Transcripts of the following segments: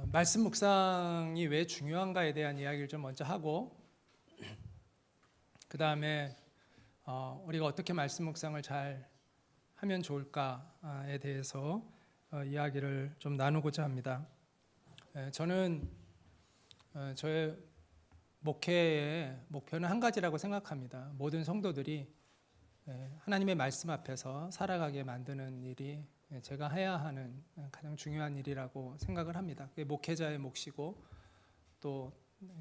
말씀 묵상이 왜 중요한가에 대한 이야기를 좀 먼저 하고, 그 다음에 우리가 어떻게 말씀 묵상을 잘 하면 좋을까에 대해서 이야기를 좀 나누고자 합니다. 저는 저의 목회의 목표는 한 가지라고 생각합니다. 모든 성도들이 하나님의 말씀 앞에서 살아가게 만드는 일이 제가 해야 하는 가장 중요한 일이라고 생각을 합니다. 그게 목회자의 몫이고, 또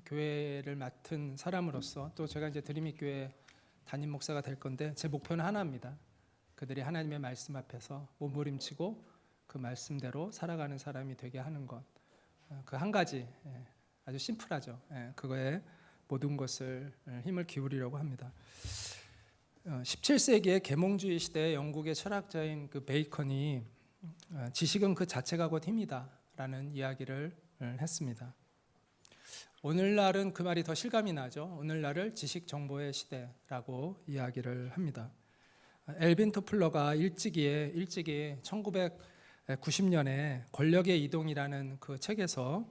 교회를 맡은 사람으로서, 또 제가 이제 드림이 교회 담임 목사가 될 건데, 제 목표는 하나입니다. 그들이 하나님의 말씀 앞에서 몸부림치고 그 말씀대로 살아가는 사람이 되게 하는 것, 그 한 가지, 아주 심플하죠. 그거에 모든 것을 힘을 기울이려고 합니다. 17세기의 계몽주의 시대에 영국의 철학자인 그 베이컨이 지식은 그 자체가 곧 힘이다 라는 이야기를 했습니다. 오늘날은 그 말이 더 실감이 나죠. 오늘날을 지식 정보의 시대라고 이야기를 합니다. 엘빈 토플러가 일찍이 1990년에 권력의 이동이라는 그 책에서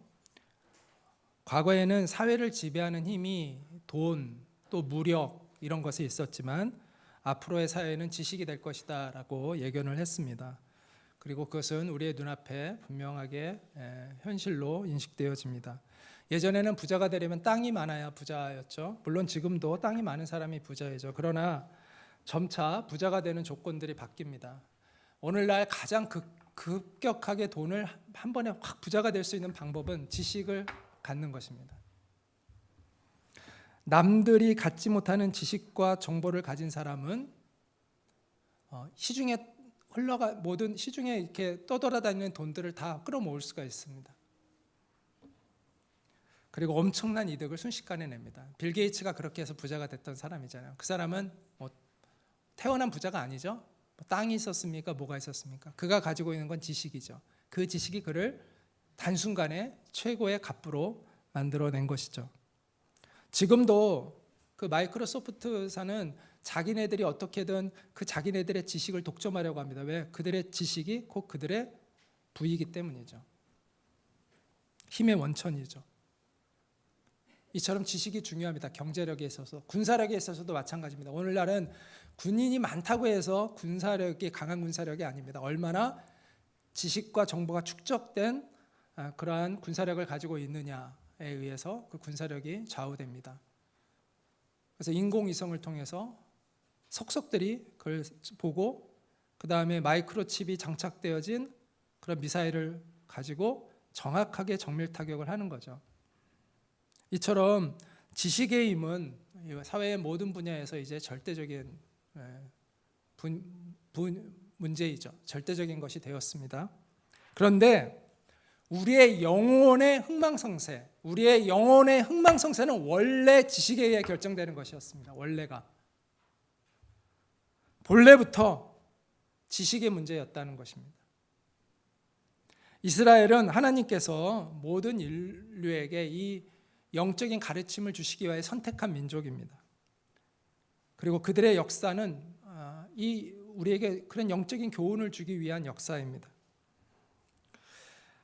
과거에는 사회를 지배하는 힘이 돈, 또 무력 이런 것이 있었지만 앞으로의 사회는 지식이 될 것이다 라고 예견을 했습니다. 그리고 그것은 우리의 눈앞에 분명하게 현실로 인식되어집니다. 예전에는 부자가 되려면 땅이 많아야 부자였죠. 물론 지금도 땅이 많은 사람이 부자이죠. 그러나 점차 부자가 되는 조건들이 바뀝니다. 오늘날 가장 급격하게 돈을 한 번에 확 부자가 될 수 있는 방법은 지식을 갖는 것입니다. 남들이 갖지 못하는 지식과 정보를 가진 사람은 시중에 모든 시중에 이렇게 떠돌아다니는 돈들을 다 끌어모을 수가 있습니다. 그리고 엄청난 이득을 순식간에 냅니다. 빌 게이츠가 그렇게 해서 부자가 됐던 사람이잖아요. 그 사람은 태어난 부자가 아니죠. 땅이 있었습니까? 뭐가 있었습니까? 그가 가지고 있는 건 지식이죠. 그 지식이 그를 단순간에 최고의 갑부로 만들어낸 것이죠. 지금도 그 마이크로소프트사는 자기네들이 어떻게든 그 자기네들의 지식을 독점하려고 합니다. 왜? 그들의 지식이 곧 그들의 부이기 때문이죠. 힘의 원천이죠. 이처럼 지식이 중요합니다. 경제력에 있어서, 군사력에 있어서도 마찬가지입니다. 오늘날은 군인이 많다고 해서 군사력이 강한 군사력이 아닙니다. 얼마나 지식과 정보가 축적된 그러한 군사력을 가지고 있느냐에 의해서 그 군사력이 좌우됩니다. 그래서 인공위성을 통해서 속속들이 그걸 보고, 그 다음에 마이크로칩이 장착되어진 그런 미사일을 가지고 정확하게 정밀 타격을 하는 거죠. 이처럼 지식의 힘은 사회의 모든 분야에서 이제 절대적인 문제이죠. 절대적인 것이 되었습니다. 그런데 우리의 영혼의 흥망성쇠는 원래 지식에 의해 결정되는 것이었습니다. 본래부터 지식의 문제였다는 것입니다. 이스라엘은 하나님께서 모든 인류에게 이 영적인 가르침을 주시기 위해 선택한 민족입니다. 그리고 그들의 역사는 우리에게 그런 영적인 교훈을 주기 위한 역사입니다.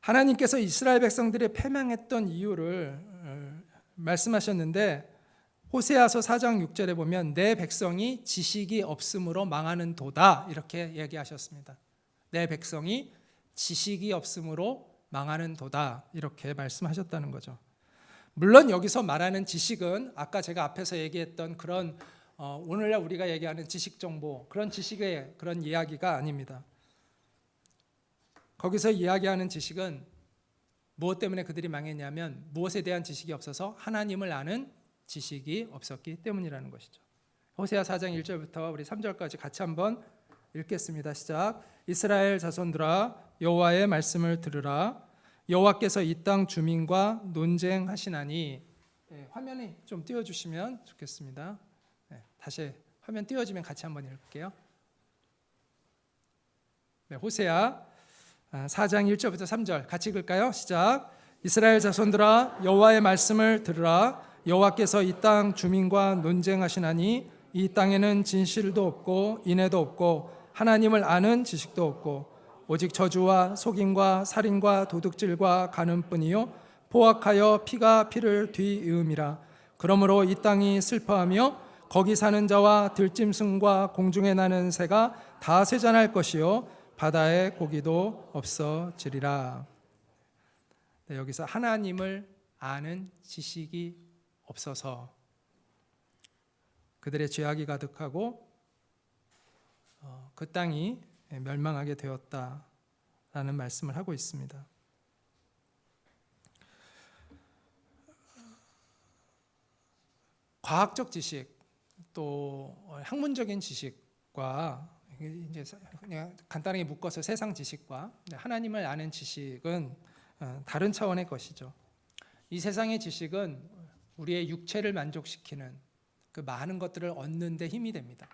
하나님께서 이스라엘 백성들이 패망했던 이유를 말씀하셨는데, 호세아서 4장 6절에 보면 내 백성이 지식이 없으므로 망하는 도다 이렇게 얘기하셨습니다. 내 백성이 지식이 없으므로 망하는 도다 이렇게 말씀하셨다는 거죠. 물론 여기서 말하는 지식은 아까 제가 앞에서 얘기했던 그런 오늘날 우리가 얘기하는 지식 정보, 그런 지식의 그런 이야기가 아닙니다. 거기서 이야기하는 지식은 무엇 때문에 그들이 망했냐면 무엇에 대한 지식이 없어서 하나님을 아는 지식이 없었기 때문이라는 것이죠. 호세아 4장 1절부터 우리 3절까지 같이 한번 읽겠습니다. 시작. 이스라엘 자손들아 여호와의 말씀을 들으라. 여호와께서 이 땅 주민과 논쟁하시나니. 화면이 좀 띄워주시면 좋겠습니다. 다시 화면 띄워지면 같이 한번 읽을게요. 호세아 4장 1절부터 3절 같이 읽을까요? 시작. 이스라엘 자손들아 여호와의 말씀을 들으라. 여호와께서 이 땅 주민과 논쟁하시나니 이 땅에는 진실도 없고 인애도 없고 하나님을 아는 지식도 없고 오직 저주와 속임과 살인과 도둑질과 간음뿐이요 포악하여 피가 피를 뒤이음이라. 그러므로 이 땅이 슬퍼하며 거기 사는 자와 들짐승과 공중에 나는 새가 다 쇠잔할 것이요 바다의 고기도 없어지리라. 네, 여기서 하나님을 아는 지식이 없어서 그들의 죄악이 가득하고 그 땅이 멸망하게 되었다라는 말씀을 하고 있습니다. 과학적 지식 또 학문적인 지식과 이제 그냥 간단하게 묶어서 세상 지식과 하나님을 아는 지식은 다른 차원의 것이죠. 이 세상의 지식은 우리의 육체를 만족시키는 그 많은 것들을 얻는 데 힘이 됩니다.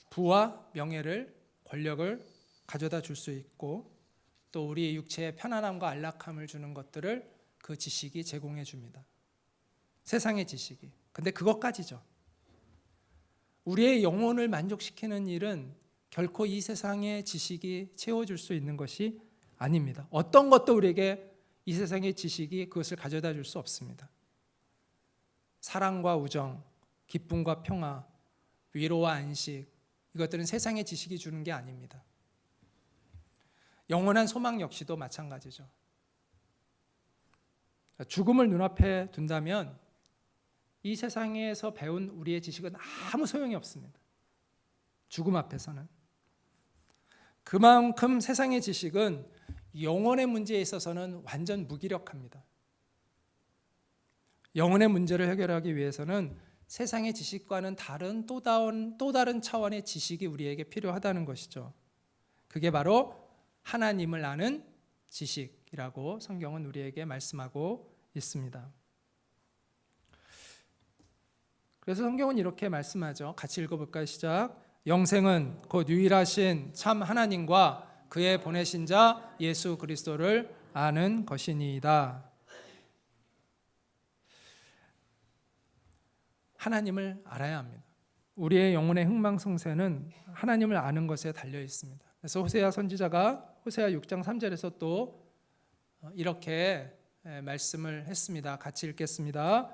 부와 명예를, 권력을 가져다 줄 수 있고 또 우리의 육체에 편안함과 안락함을 주는 것들을 그 지식이 제공해 줍니다. 세상의 지식이. 근데 그것까지죠. 우리의 영혼을 만족시키는 일은 결코 이 세상의 지식이 채워줄 수 있는 것이 아닙니다. 어떤 것도 우리에게 이 세상의 지식이 그것을 가져다 줄 수 없습니다. 사랑과 우정, 기쁨과 평화, 위로와 안식, 이것들은 세상의 지식이 주는 게 아닙니다. 영원한 소망 역시도 마찬가지죠. 죽음을 눈앞에 둔다면 이 세상에서 배운 우리의 지식은 아무 소용이 없습니다. 죽음 앞에서는. 그만큼 세상의 지식은 영혼의 문제에 있어서는 완전 무기력합니다. 영혼의 문제를 해결하기 위해서는 세상의 지식과는 다른 또 다른 차원의 지식이 우리에게 필요하다는 것이죠. 그게 바로 하나님을 아는 지식이라고 성경은 우리에게 말씀하고 있습니다. 그래서 성경은 이렇게 말씀하죠. 같이 읽어볼까요? 시작. 영생은 곧 유일하신 참 하나님과 그의 보내신 자 예수 그리스도를 아는 것이니이다. 하나님을 알아야 합니다. 우리의 영혼의 흥망성쇠는 하나님을 아는 것에 달려 있습니다. 그래서 호세아 선지자가 호세아 6장 3절에서 또 이렇게 말씀을 했습니다. 같이 읽겠습니다.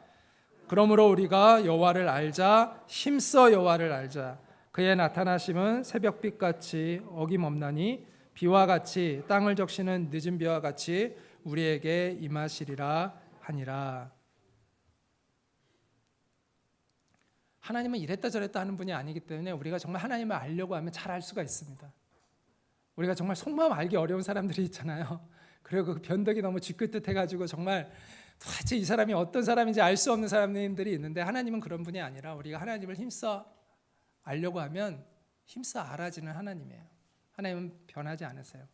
그러므로 우리가 여호와를 알자, 힘써 여호와를 알자. 그의 나타나심은 새벽빛같이 어김없나니 비와 같이 땅을 적시는 늦은 비와 같이 우리에게 임하시리라 하니라. 하나님은 이랬다 저랬다 하는 분이 아니기 때문에 우리가 정말 하나님을 알려고 하면 잘 알 수가 있습니다. 우리가 정말 속마음 알기 어려운 사람들이 있잖아요. 그리고 그 변덕이 너무 쥐끌듯해가지고 정말 도대체 이 사람이 어떤 사람인지 알 수 없는 사람들이 있는데 하나님은 그런 분이 아니라 우리가 하나님을 힘써 알려고 하면 힘써 알아지는 하나님이에요. 하나님은 변하지 않으세요.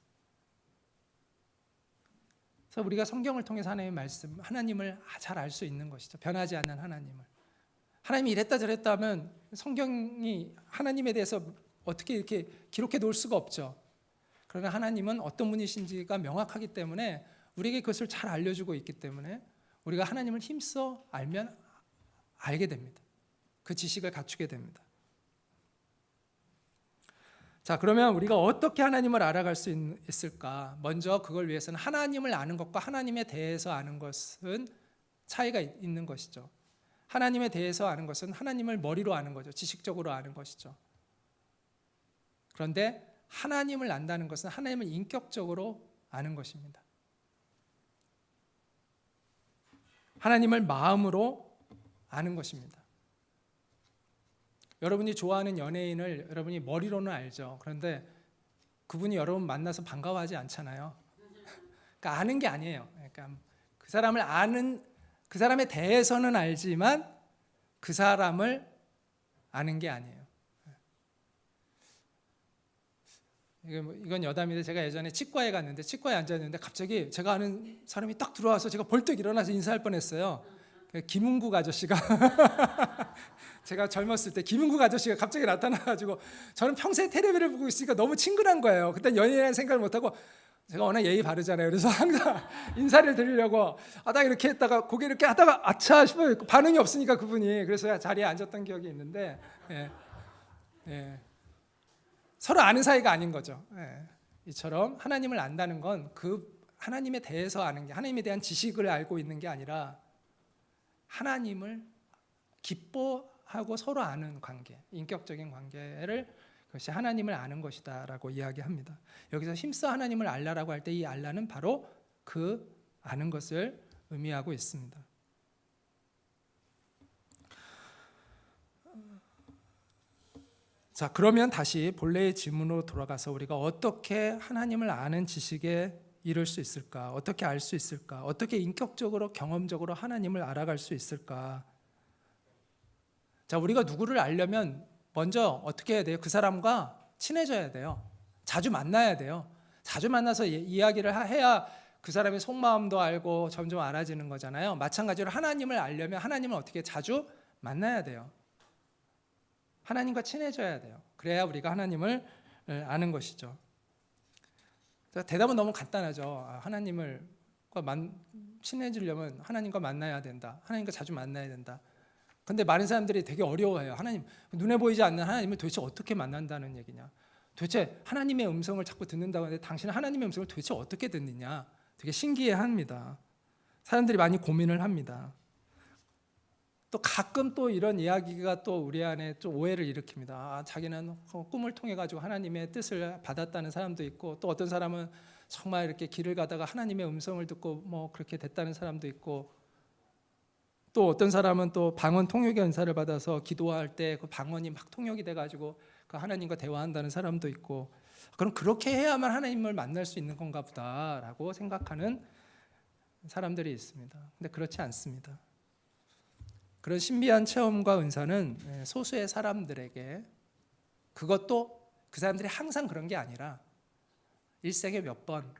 그래서 우리가 성경을 통해서 하나님의 말씀, 하나님을 잘 알 수 있는 것이죠. 변하지 않는 하나님을. 하나님이 이랬다 저랬다 하면 성경이 하나님에 대해서 어떻게 이렇게 기록해 놓을 수가 없죠. 그러나 하나님은 어떤 분이신지가 명확하기 때문에 우리에게 그것을 잘 알려주고 있기 때문에 우리가 하나님을 힘써 알면 알게 됩니다. 그 지식을 갖추게 됩니다. 자, 그러면 우리가 어떻게 하나님을 알아갈 수 있을까? 먼저 그걸 위해서는 하나님을 아는 것과 하나님에 대해서 아는 것은 차이가 있는 것이죠. 하나님에 대해서 아는 것은 하나님을 머리로 아는 거죠. 지식적으로 아는 것이죠. 그런데 하나님을 안다는 것은 하나님을 인격적으로 아는 것입니다. 하나님을 마음으로 아는 것입니다. 여러분이 좋아하는 연예인을 여러분이 머리로는 알죠. 그런데 그분이 여러분 만나서 반가워하지 않잖아요. 그러니까 아는 게 아니에요. 그러니까 그 사람을 아는, 그 사람에 대해서는 알지만 그 사람을 아는 게 아니에요. 이건 여담인데 제가 예전에 치과에 갔는데 치과에 앉았는데 갑자기 제가 아는 사람이 딱 들어와서 제가 벌떡 일어나서 인사할 뻔했어요. 김은국 아저씨가 제가 젊었을 때 김은국 아저씨가 갑자기 나타나가지고 저는 평소에 텔레비를 보고 있으니까 너무 친근한 거예요. 그때 연예인이라는 생각을 못하고 제가 워낙 예의 바르잖아요. 그래서 항상 인사를 드리려고 하다가 이렇게 했다가 고개 이렇게 하다가 아차 싶어요. 반응이 없으니까 그분이. 그래서 자리에 앉았던 기억이 있는데 예. 서로 아는 사이가 아닌 거죠. 이처럼 하나님을 안다는 건 그 하나님에 대해서 아는 게, 하나님에 대한 지식을 알고 있는 게 아니라 하나님을 기뻐하고 서로 아는 관계, 인격적인 관계를, 그것이 하나님을 아는 것이다라고 이야기합니다. 여기서 힘써 하나님을 알라라고 할 때 이 알라는 바로 그 아는 것을 의미하고 있습니다. 자, 그러면 다시 본래의 질문으로 돌아가서 우리가 어떻게 하나님을 아는 지식에 이룰 수 있을까? 어떻게 알 수 있을까? 어떻게 인격적으로 경험적으로 하나님을 알아갈 수 있을까? 자, 우리가 누구를 알려면 먼저 어떻게 해야 돼요? 그 사람과 친해져야 돼요. 자주 만나야 돼요. 자주 만나서 이야기를 해야 그 사람의 속마음도 알고 점점 알아지는 거잖아요. 마찬가지로 하나님을 알려면 하나님을 어떻게 자주 만나야 돼요. 하나님과 친해져야 돼요. 그래야 우리가 하나님을 아는 것이죠. 대답은 너무 간단하죠. 하나님을 친해지려면 하나님과 만나야 된다. 하나님과 자주 만나야 된다. 근데 많은 사람들이 되게 어려워해요. 하나님, 눈에 보이지 않는 하나님을 도대체 어떻게 만난다는 얘기냐. 도대체 하나님의 음성을 자꾸 듣는다고 하는데 당신은 하나님의 음성을 도대체 어떻게 듣느냐. 되게 신기해합니다. 사람들이 많이 고민을 합니다. 또 가끔 또 이런 이야기가 또 우리 안에 좀 오해를 일으킵니다. 자기는 꿈을 통해 가지고 하나님의 뜻을 받았다는 사람도 있고, 또 어떤 사람은 정말 이렇게 길을 가다가 하나님의 음성을 듣고 뭐 그렇게 됐다는 사람도 있고, 또 어떤 사람은 또 방언 통역의 은사를 받아서 기도할 때 그 방언이 막 통역이 돼 가지고 그 하나님과 대화한다는 사람도 있고, 그럼 그렇게 해야만 하나님을 만날 수 있는 건가 보다라고 생각하는 사람들이 있습니다. 근데 그렇지 않습니다. 그런 신비한 체험과 은사는 소수의 사람들에게, 그것도 그 사람들이 항상 그런 게 아니라 일생에 몇 번,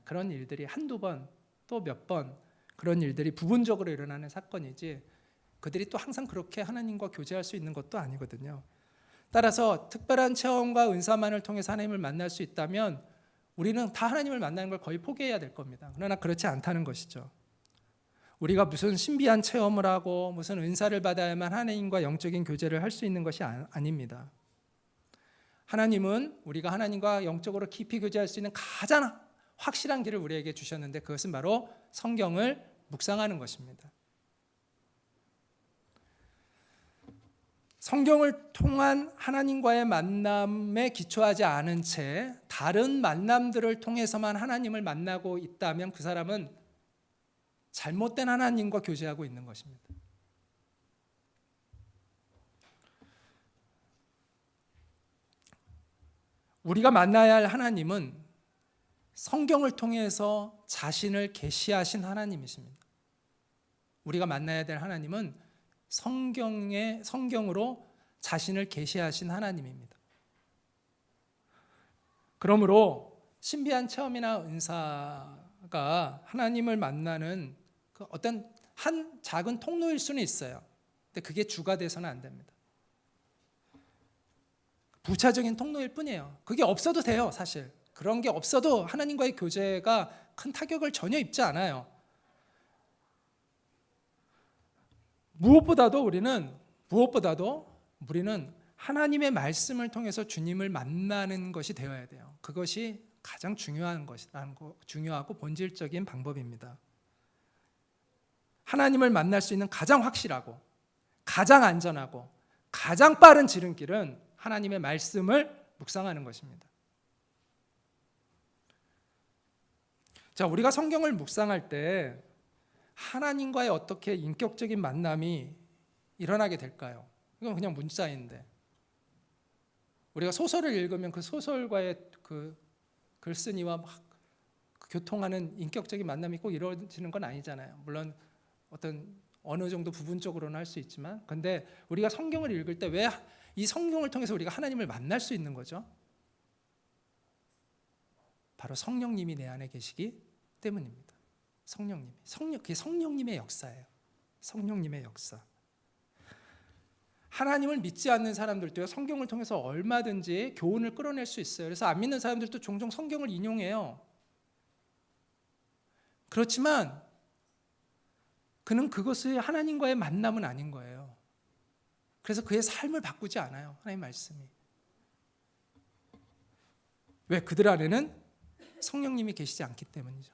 그런 일들이 한두 번, 또 몇 번, 그런 일들이 부분적으로 일어나는 사건이지, 그들이 또 항상 그렇게 하나님과 교제할 수 있는 것도 아니거든요. 따라서 특별한 체험과 은사만을 통해서 하나님을 만날 수 있다면 우리는 다 하나님을 만나는 걸 거의 포기해야 될 겁니다. 그러나 그렇지 않다는 것이죠. 우리가 무슨 신비한 체험을 하고 무슨 은사를 받아야만 하나님과 영적인 교제를 할 수 있는 것이 아닙니다. 하나님은 우리가 하나님과 영적으로 깊이 교제할 수 있는 가장 확실한 길을 우리에게 주셨는데, 그것은 바로 성경을 묵상하는 것입니다. 성경을 통한 하나님과의 만남에 기초하지 않은 채 다른 만남들을 통해서만 하나님을 만나고 있다면 그 사람은 잘못된 하나님과 교제하고 있는 것입니다. 우리가 만나야 할 하나님은 성경을 통해서 자신을 계시하신 하나님이십니다. 우리가 만나야 될 하나님은 성경으로 자신을 계시하신 하나님입니다. 그러므로 신비한 체험이나 은사가 하나님을 만나는 그 어떤 한 작은 통로일 수는 있어요. 근데 그게 주가 돼서는 안 됩니다. 부차적인 통로일 뿐이에요. 그게 없어도 돼요, 사실. 그런 게 없어도 하나님과의 교제가 큰 타격을 전혀 입지 않아요. 무엇보다도 우리는 하나님의 말씀을 통해서 주님을 만나는 것이 되어야 돼요. 그것이 가장 중요하고 본질적인 방법입니다. 하나님을 만날 수 있는 가장 확실하고 가장 안전하고 가장 빠른 지름길은 하나님의 말씀을 묵상하는 것입니다. 자, 우리가 성경을 묵상할 때 하나님과의 어떻게 인격적인 만남이 일어나게 될까요? 이건 그냥 문자인데, 우리가 소설을 읽으면 그 소설과의 그 글쓴이와 막 교통하는 인격적인 만남이 꼭 이루어지는 건 아니잖아요. 물론 어느 정도 부분적으로는 할 수 있지만, 근데 우리가 성경을 읽을 때 왜 이 성경을 통해서 우리가 하나님을 만날 수 있는 거죠? 바로 성령님이 내 안에 계시기 때문입니다. 그게 성령님의 역사예요. 성령님의 역사. 하나님을 믿지 않는 사람들도요, 성경을 통해서 얼마든지 교훈을 끌어낼 수 있어요. 그래서 안 믿는 사람들도 종종 성경을 인용해요. 그렇지만 그는 그것이 하나님과의 만남은 아닌 거예요. 그래서 그의 삶을 바꾸지 않아요, 하나님의 말씀이. 왜? 그들 안에는 성령님이 계시지 않기 때문이죠.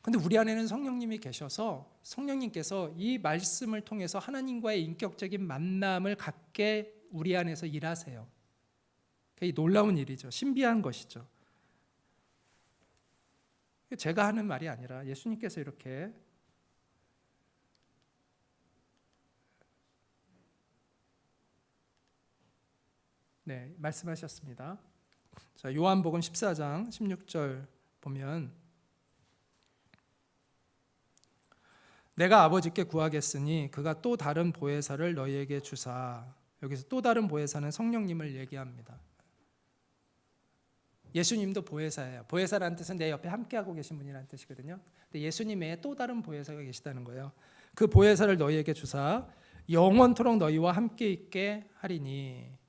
근데 우리 안에는 성령님이 계셔서 성령님께서 이 말씀을 통해서 하나님과의 인격적인 만남을 갖게 우리 안에서 일하세요. 그게 놀라운 일이죠. 신비한 것이죠. 제가 하는 말이 아니라 예수님께서 이렇게 말씀하셨습니다. 자, 요한복음 14장 16절 보면 내가 아버지께 구하겠으니 그가 또 다른 보혜사를 너희에게 주사. 여기서 또 다른 보혜사는 성령님을 얘기합니다. 예수님도 보혜사예요. 보혜사라는 뜻은 내 옆에 함께하고 계신 분이라는 뜻이거든요. 근데 예수님 외에 또 다른 보혜사가 계시다는 거예요. 그 보혜사를 너희에게 주사 영원토록 너희와 함께 있게 하리니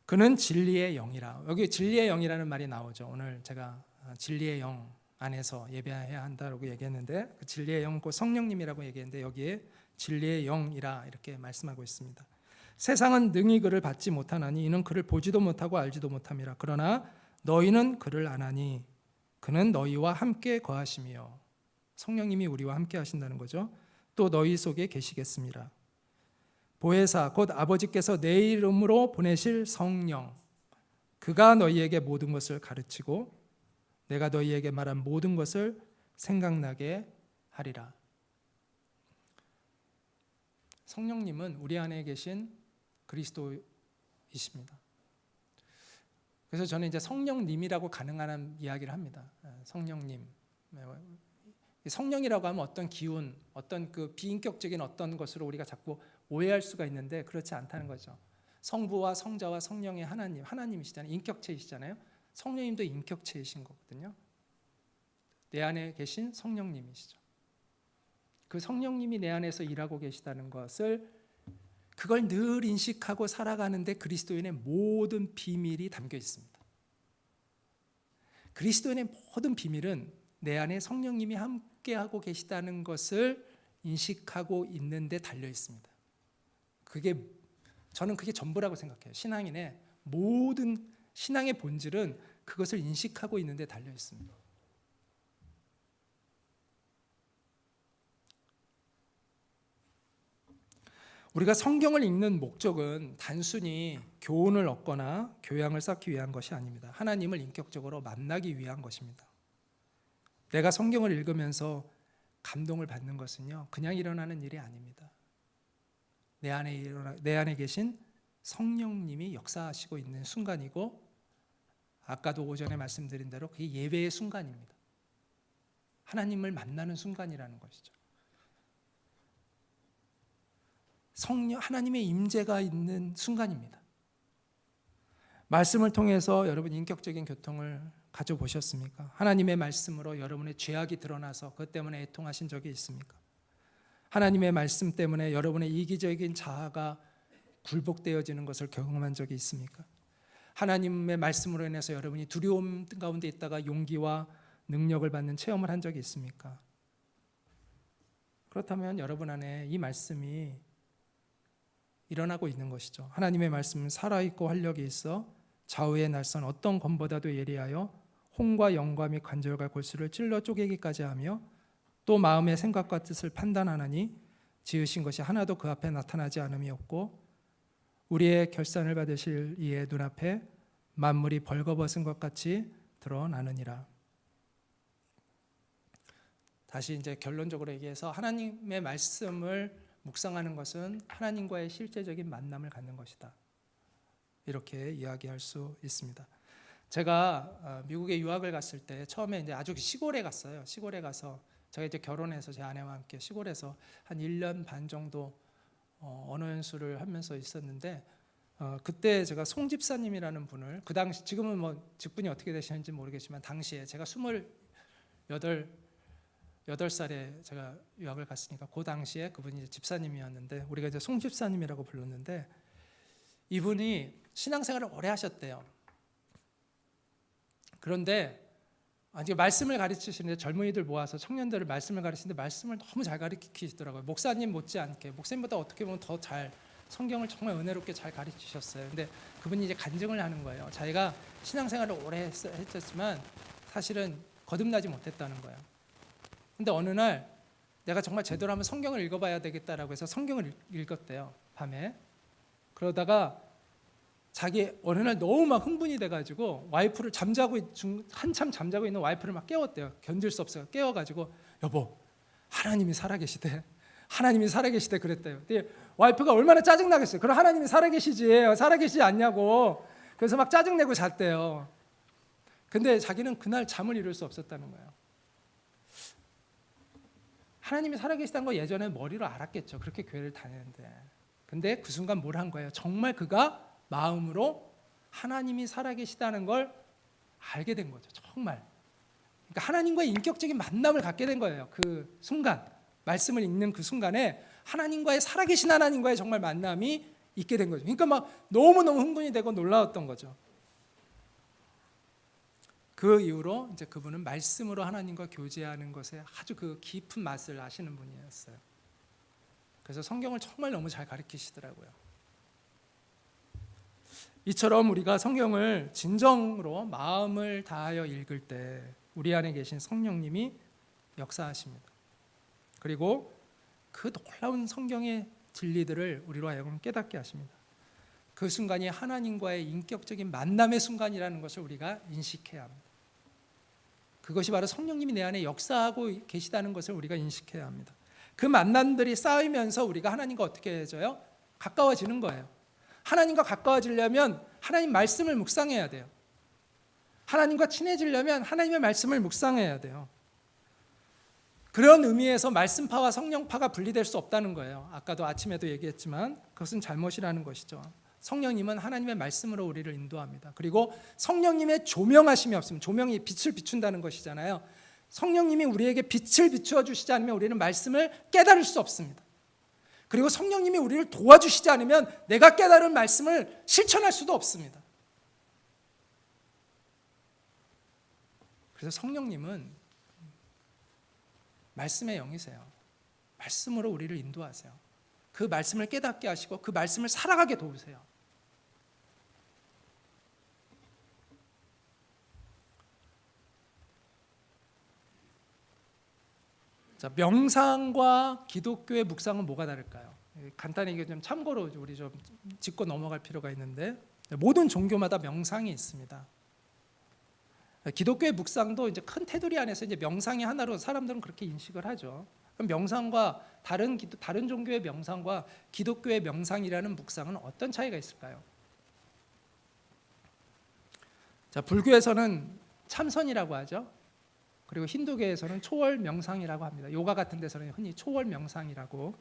그는 진리의 영이라. 여기 진리의 영이라는 말이 나오죠. 오늘 제가 진리의 영 안에서 예배해야 한다고 얘기했는데 그 진리의 영, 그 성령님이라고 얘기했는데 여기에 진리의 영이라 이렇게 말씀하고 있습니다. 세상은 능히 그를 받지 못하나니 이는 그를 보지도 못하고 알지도 못함이라. 그러나 너희는 그를 아나니 그는 너희와 함께 거하시며. 성령님이 우리와 함께 하신다는 거죠. 또 너희 속에 계시겠습니다. 보혜사 곧 아버지께서 내 이름으로 보내실 성령, 그가 너희에게 모든 것을 가르치고 내가 너희에게 말한 모든 것을 생각나게 하리라. 성령님은 우리 안에 계신 그리스도이십니다. 그래서 저는 이제 성령님이라고 가능한 이야기를 합니다. 성령님. 성령이라고 하면 어떤 기운, 어떤 그 비인격적인 어떤 것으로 우리가 자꾸 오해할 수가 있는데 그렇지 않다는 거죠. 성부와 성자와 성령의 하나님이시잖아요. 인격체이시잖아요. 성령님도 인격체이신 거거든요. 내 안에 계신 성령님이시죠. 그 성령님이 내 안에서 일하고 계시다는 것을 그걸 늘 인식하고 살아가는데 그리스도인의 모든 비밀이 담겨 있습니다. 그리스도인의 모든 비밀은 내 안에 성령님이 함께하고 계시다는 것을 인식하고 있는데 달려 있습니다. 저는 그게 전부라고 생각해요. 신앙인의 모든 신앙의 본질은 그것을 인식하고 있는데 달려 있습니다. 우리가 성경을 읽는 목적은 단순히 교훈을 얻거나 교양을 쌓기 위한 것이 아닙니다. 하나님을 인격적으로 만나기 위한 것입니다. 내가 성경을 읽으면서 감동을 받는 것은요, 그냥 일어나는 일이 아닙니다. 내 안에 계신 성령님이 역사하시고 있는 순간이고, 아까도 오전에 말씀드린 대로 그게 예배의 순간입니다. 하나님을 만나는 순간이라는 것이죠. 하나님의 임재가 있는 순간입니다. 말씀을 통해서 여러분 인격적인 교통을 가져보셨습니까? 하나님의 말씀으로 여러분의 죄악이 드러나서 그것 때문에 애통하신 적이 있습니까? 하나님의 말씀 때문에 여러분의 이기적인 자아가 굴복되어지는 것을 경험한 적이 있습니까? 하나님의 말씀으로 인해서 여러분이 두려움 가운데 있다가 용기와 능력을 받는 체험을 한 적이 있습니까? 그렇다면 여러분 안에 이 말씀이 일어나고 있는 것이죠. 하나님의 말씀은 살아있고 활력이 있어 좌우의 날선 어떤 검보다도 예리하여 혼과 영과 및 관절과 골수를 찔러 쪼개기까지 하며 또 마음의 생각과 뜻을 판단하나니 지으신 것이 하나도 그 앞에 나타나지 않음이 없고 우리의 결산을 받으실 이의 눈앞에 만물이 벌거벗은 것 같이 드러나느니라. 다시 이제 결론적으로 얘기해서 하나님의 말씀을 묵상하는 것은 하나님과의 실제적인 만남을 갖는 것이다. 이렇게 이야기할 수 있습니다. 제가 미국에 유학을 갔을 때 처음에 이제 아주 시골에 갔어요. 시골에 가서 제가 이제 결혼해서 제 아내와 함께 시골에서 한 1년 반 정도 언어연수를 하면서 있었는데 그때 제가 송 집사님이라는 분을 그 당시 지금은 뭐 직분이 어떻게 되시는지 모르겠지만 당시에 제가 28살에 제가 유학을 갔으니까 그 당시에 그분이 이제 집사님이었는데 우리가 이제 송 집사님이라고 불렀는데 이분이 신앙생활을 오래 하셨대요. 그런데 이제 말씀을 가르치시는데 젊은이들 모아서 청년들을 말씀을 가르치는데 말씀을 너무 잘 가르치시더라고요. 목사님 못지않게 목사님보다 어떻게 보면 더 잘 성경을 정말 은혜롭게 잘 가르치셨어요. 근데 그분이 이제 간증을 하는 거예요. 자기가 신앙생활을 오래 했었지만 사실은 거듭나지 못했다는 거예요. 근데 어느 날 내가 정말 제대로 한번 성경을 읽어봐야 되겠다라고 해서 성경을 읽었대요. 밤에. 그러다가 자기 어느 날 너무 막 흥분이 돼가지고 와이프를 한참 잠자고 있는 와이프를 막 깨웠대요. 견딜 수 없어요. 깨워가지고 여보, 하나님이 살아계시대. 하나님이 살아계시대 그랬대요. 근데 와이프가 얼마나 짜증나겠어요. 그럼 하나님이 살아계시지 않냐고. 그래서 막 짜증내고 잤대요. 근데 자기는 그날 잠을 이룰 수 없었다는 거예요. 하나님이 살아계시다는 거 예전에 머리로 알았겠죠. 그렇게 교회를 다니는데. 근데 그 순간 뭘 한 거예요? 정말 그가 마음으로 하나님이 살아계시다는 걸 알게 된 거죠. 정말. 그러니까 하나님과의 인격적인 만남을 갖게 된 거예요. 그 순간, 말씀을 읽는 그 순간에 하나님과의 살아계신 하나님과의 정말 만남이 있게 된 거죠. 그러니까 막 너무너무 흥분이 되고 놀라웠던 거죠. 그 이후로 이제 그분은 말씀으로 하나님과 교제하는 것에 아주 그 깊은 맛을 아시는 분이었어요. 그래서 성경을 정말 너무 잘 가르치시더라고요. 이처럼 우리가 성경을 진정으로 마음을 다하여 읽을 때 우리 안에 계신 성령님이 역사하십니다. 그리고 그 놀라운 성경의 진리들을 우리로 하여금 깨닫게 하십니다. 그 순간이 하나님과의 인격적인 만남의 순간이라는 것을 우리가 인식해야 합니다. 그것이 바로 성령님이 내 안에 역사하고 계시다는 것을 우리가 인식해야 합니다. 그 만남들이 쌓이면서 우리가 하나님과 어떻게 해져요? 가까워지는 거예요. 하나님과 가까워지려면 하나님 말씀을 묵상해야 돼요. 하나님과 친해지려면 하나님의 말씀을 묵상해야 돼요. 그런 의미에서 말씀파와 성령파가 분리될 수 없다는 거예요. 아까도 아침에도 얘기했지만 그것은 잘못이라는 것이죠. 성령님은 하나님의 말씀으로 우리를 인도합니다. 그리고 성령님의 조명하심이 없으면, 조명이 빛을 비춘다는 것이잖아요. 성령님이 우리에게 빛을 비추어 주시지 않으면 우리는 말씀을 깨달을 수 없습니다. 그리고 성령님이 우리를 도와주시지 않으면 내가 깨달은 말씀을 실천할 수도 없습니다. 그래서 성령님은 말씀의 영이세요. 말씀으로 우리를 인도하세요. 그 말씀을 깨닫게 하시고 그 말씀을 살아가게 도우세요. 자, 명상과 기독교의 묵상은 뭐가 다를까요? 간단히 이게 좀 참고로 우리 좀 짚고 넘어갈 필요가 있는데, 모든 종교마다 명상이 있습니다. 기독교의 묵상도 이제 큰 테두리 안에서 이제 명상이 하나로 사람들은 그렇게 인식을 하죠. 그럼 명상과 다른 종교의 명상과 기독교의 명상이라는 묵상은 어떤 차이가 있을까요? 자, 불교에서는 참선이라고 하죠. 그리고 힌두교에서는 초월 명상이라고 합니다. 요가 같은 데서는 흔히 초월 명상이라고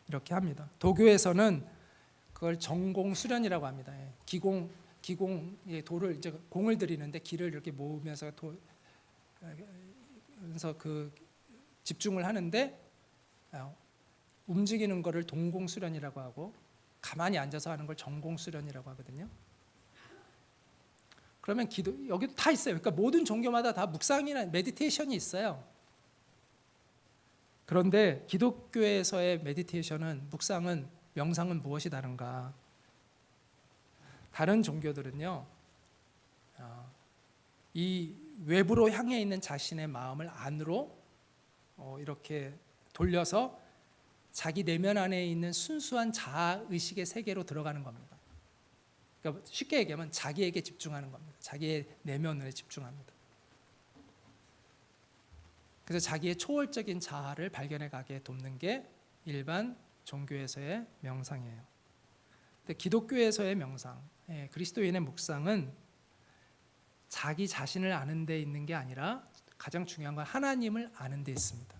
이렇게 합니다. 도교에서는 그걸 정공 수련이라고 합니다. 기공의 돌을 이제 공을 들이는데 기를 이렇게 모으면서 그래서 그 집중을 하는데 움직이는 거를 동공 수련이라고 하고 가만히 앉아서 하는 걸 정공 수련이라고 하거든요. 그러면 여기도 다 있어요. 그러니까 모든 종교마다 다 묵상이나 메디테이션이 있어요. 그런데 기독교에서의 메디테이션은, 묵상은, 명상은 무엇이 다른가? 다른 종교들은요, 이 외부로 향해 있는 자신의 마음을 안으로 이렇게 돌려서 자기 내면 안에 있는 순수한 자아 의식의 세계로 들어가는 겁니다. 그러니까 쉽게 얘기하면 자기에게 집중하는 겁니다. 자기의 내면에 집중합니다. 그래서 자기의 초월적인 자아를 발견해 가게 돕는 게 일반 종교에서의 명상이에요. 근데 기독교에서의 명상, 그리스도인의 묵상은 자기 자신을 아는 데 있는 게 아니라 가장 중요한 건 하나님을 아는 데 있습니다.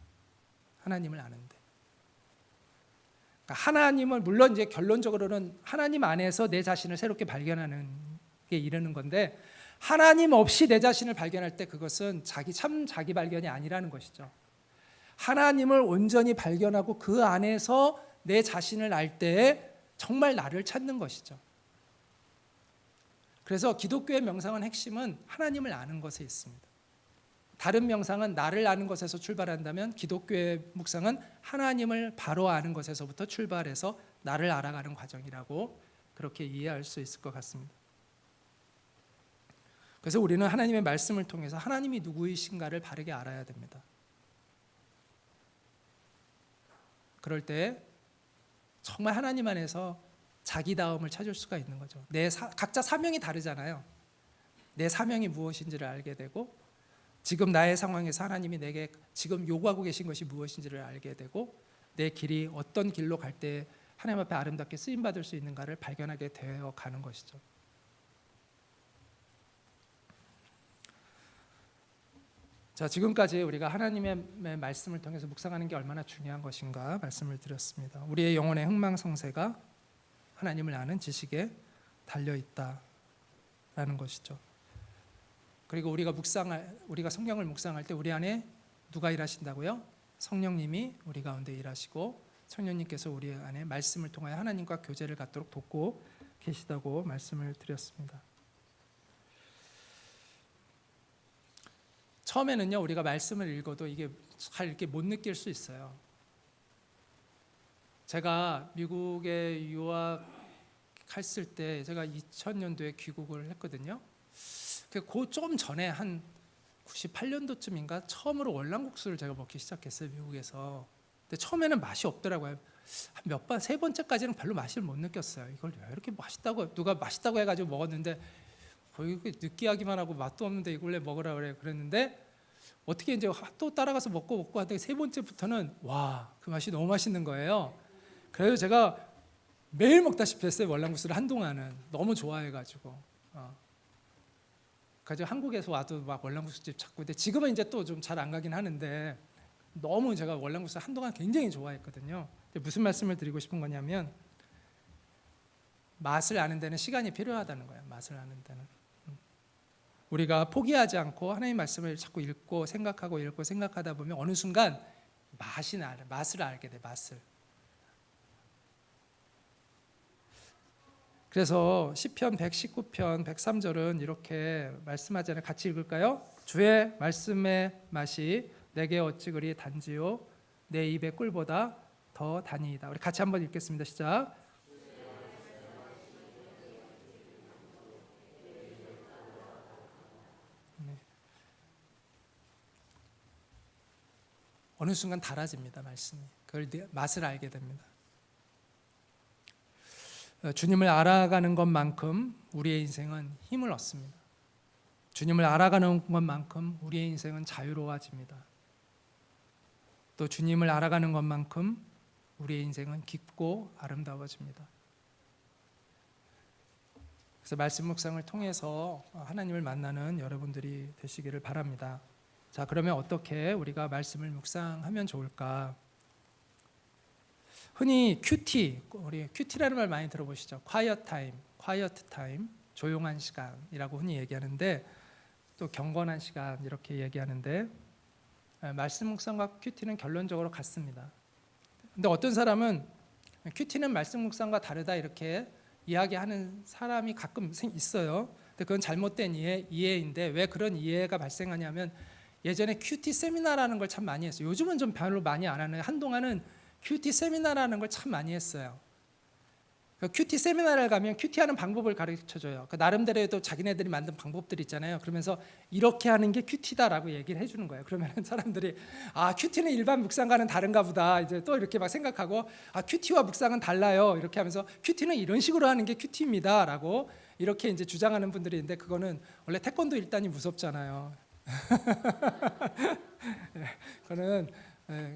하나님을 아는 데. 그러니까 하나님을, 물론 이제 결론적으로는 하나님 안에서 내 자신을 새롭게 발견하는 게 이르는 건데, 하나님 없이 내 자신을 발견할 때 그것은 자기 발견이 아니라는 것이죠. 하나님을 온전히 발견하고 그 안에서 내 자신을 알 때에 정말 나를 찾는 것이죠. 그래서 기독교의 명상의 핵심은 하나님을 아는 것에 있습니다. 다른 명상은 나를 아는 것에서 출발한다면 기독교의 묵상은 하나님을 바로 아는 것에서부터 출발해서 나를 알아가는 과정이라고 그렇게 이해할 수 있을 것 같습니다. 그래서 우리는 하나님의 말씀을 통해서 하나님이 누구이신가를 바르게 알아야 됩니다. 그럴 때 정말 하나님 안에서 자기다움을 찾을 수가 있는 거죠. 각자 사명이 다르잖아요. 내 사명이 무엇인지를 알게 되고 지금 나의 상황에서 하나님이 내게 지금 요구하고 계신 것이 무엇인지를 알게 되고 내 길이 어떤 길로 갈 때 하나님 앞에 아름답게 쓰임받을 수 있는가를 발견하게 되어 가는 것이죠. 자, 지금까지 우리가 하나님의 말씀을 통해서 묵상하는 게 얼마나 중요한 것인가 말씀을 드렸습니다. 우리의 영혼의 흥망성쇠가 하나님을 아는 지식에 달려 있다라는 것이죠. 그리고 우리가 성경을 묵상할 때 우리 안에 누가 일하신다고요? 성령님이 우리 가운데 일하시고 성령님께서 우리 안에 말씀을 통하여 하나님과 교제를 갖도록 돕고 계시다고 말씀을 드렸습니다. 처음에는요, 우리가 말씀을 읽어도 이게 잘 이렇게 못 느낄 수 있어요. 제가 미국에 유학했을 때 제가 2000년도에 귀국을 했거든요. 그 좀 전에 한 98년도쯤인가 처음으로 월남국수를 제가 먹기 시작했어요, 미국에서. 근데 처음에는 맛이 없더라고요. 한 세 번째까지는 별로 맛을 못 느꼈어요. 이걸 왜 이렇게 맛있다고 누가 맛있다고 해가지고 먹었는데 거의 느끼하기만 하고 맛도 없는데 이걸 왜 먹으라 그랬는데 어떻게 이제 또 따라가서 먹고 하더니 세 번째부터는 와, 그 맛이 너무 맛있는 거예요. 그래서 제가 매일 먹다시피 했어요, 월남국수를 한동안은. 너무 좋아해가지고. 그래서 한국에서 와도 막 월남국수집 찾고, 근데 지금은 이제 또 좀 잘 안 가긴 하는데 너무 제가 월남국수 한동안 굉장히 좋아했거든요. 무슨 말씀을 드리고 싶은 거냐면 맛을 아는 데는 시간이 필요하다는 거예요. 맛을 아는 데는 우리가 포기하지 않고 하나님 말씀을 자꾸 읽고 생각하다 보면 어느 순간 맛을 알게 돼. 맛을. 그래서 시편 119편 103절은 이렇게 말씀하잖아요. 같이 읽을까요? 주의 말씀의 맛이 내게 어찌 그리 단지요 내 입의 꿀보다 더 단이이다. 우리 같이 한번 읽겠습니다. 시작. 네. 어느 순간 달아집니다, 말씀이. 그걸 맛을 알게 됩니다. 주님을 알아가는 것만큼 우리의 인생은 힘을 얻습니다. 주님을 알아가는 것만큼 우리의 인생은 자유로워집니다. 또 주님을 알아가는 것만큼 우리의 인생은 깊고 아름다워집니다. 그래서 말씀 묵상을 통해서 하나님을 만나는 여러분들이 되시기를 바랍니다. 자, 그러면 어떻게 우리가 말씀을 묵상하면 좋을까? 흔히 우리 큐티라는 말 많이 들어보시죠? quiet time, 조용한 시간이라고 흔히 얘기하는데 또 경건한 시간 이렇게 얘기하는데 말씀 묵상과 큐티는 결론적으로 같습니다. 근데 어떤 사람은 큐티는 말씀 묵상과 다르다 이렇게 이야기하는 사람이 가끔 있어요. 근데 그건 잘못된 이해인데 왜 그런 이해가 발생하냐면 예전에 큐티 세미나라는 걸 참 많이 했어요. 요즘은 좀 별로 많이 안 하는데 한동안은 큐티 세미나라는 걸 참 많이 했어요. 큐티 세미나를 가면 큐티하는 방법을 가르쳐줘요. 나름대로도 자기네들이 만든 방법들이 있잖아요. 그러면서 이렇게 하는 게 큐티다라고 얘기를 해주는 거예요. 그러면 사람들이 큐티는 일반 묵상과는 다른가 보다. 이제 또 이렇게 막 생각하고 큐티와 묵상은 달라요. 이렇게 하면서 큐티는 이런 식으로 하는 게 큐티입니다라고 이렇게 이제 주장하는 분들이 있는데 그거는 원래 태권도 1단이 무섭잖아요. 그거는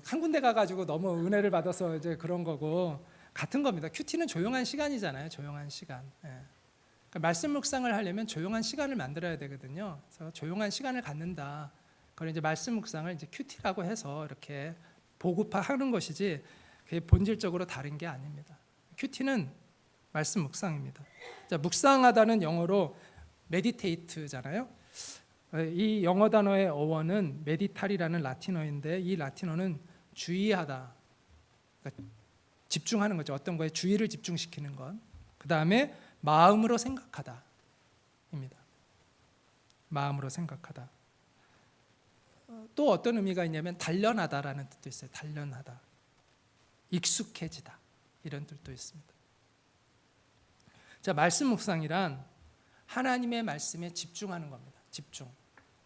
한 군데 가가지고 너무 은혜를 받아서 이제 그런 거고 같은 겁니다. 큐티는 조용한 시간이잖아요. 조용한 시간. 그러니까 말씀 묵상을 하려면 조용한 시간을 만들어야 되거든요. 그래서 조용한 시간을 갖는다. 그걸 이제 말씀 묵상을 이제 큐티라고 해서 이렇게 보급화하는 것이지 그게 본질적으로 다른 게 아닙니다. 큐티는 말씀 묵상입니다. 자, 묵상하다는 영어로 meditate잖아요. 이 영어 단어의 어원은 메디탈이라는 라틴어인데 이 라틴어는 주의하다, 그러니까 집중하는 거죠. 어떤 거에 주의를 집중시키는 것. 그 다음에 마음으로 생각하다입니다. 마음으로 생각하다. 또 어떤 의미가 있냐면 단련하다라는 뜻도 있어요. 단련하다, 익숙해지다 이런 뜻도 있습니다. 자, 말씀 묵상이란 하나님의 말씀에 집중하는 겁니다.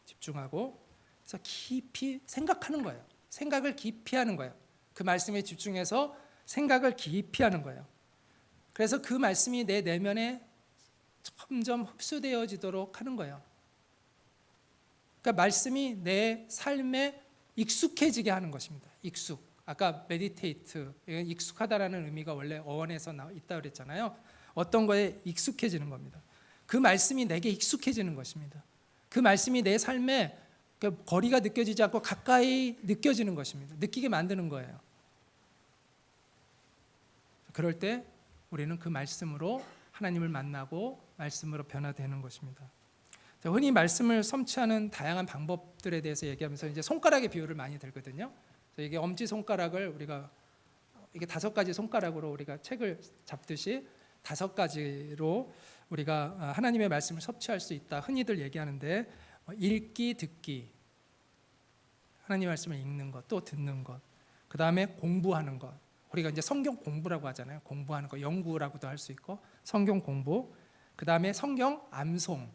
집중하고 그래서 깊이 생각하는 거예요. 생각을 깊이 하는 거예요. 그 말씀에 집중해서 생각을 깊이 하는 거예요. 그래서 그 말씀이 내 내면에 점점 흡수되어지도록 하는 거예요. 그러니까 말씀이 내 삶에 익숙해지게 하는 것입니다. 아까 메디테이트, 익숙하다라는 의미가 원래 어원에서 있다 그랬잖아요. 어떤 거에 익숙해지는 겁니다. 그 말씀이 내게 익숙해지는 것입니다. 그 말씀이 내 삶에 거리가 느껴지지 않고 가까이 느껴지는 것입니다. 느끼게 만드는 거예요. 그럴 때 우리는 그 말씀으로 하나님을 만나고 말씀으로 변화되는 것입니다. 흔히 말씀을 성취하는 다양한 방법들에 대해서 얘기하면서 이제 손가락의 비유를 많이 들거든요. 이게 엄지 손가락을 우리가 이게 5가지 손가락으로 우리가 책을 잡듯이 5가지로 우리가 하나님의 말씀을 섭취할 수 있다. 흔히들 얘기하는데 읽기, 듣기, 하나님의 말씀을 읽는 것, 또 듣는 것, 그 다음에 공부하는 것. 우리가 이제 성경 공부라고 하잖아요. 공부하는 거, 연구라고도 할 수 있고 성경 공부. 그 다음에 성경 암송,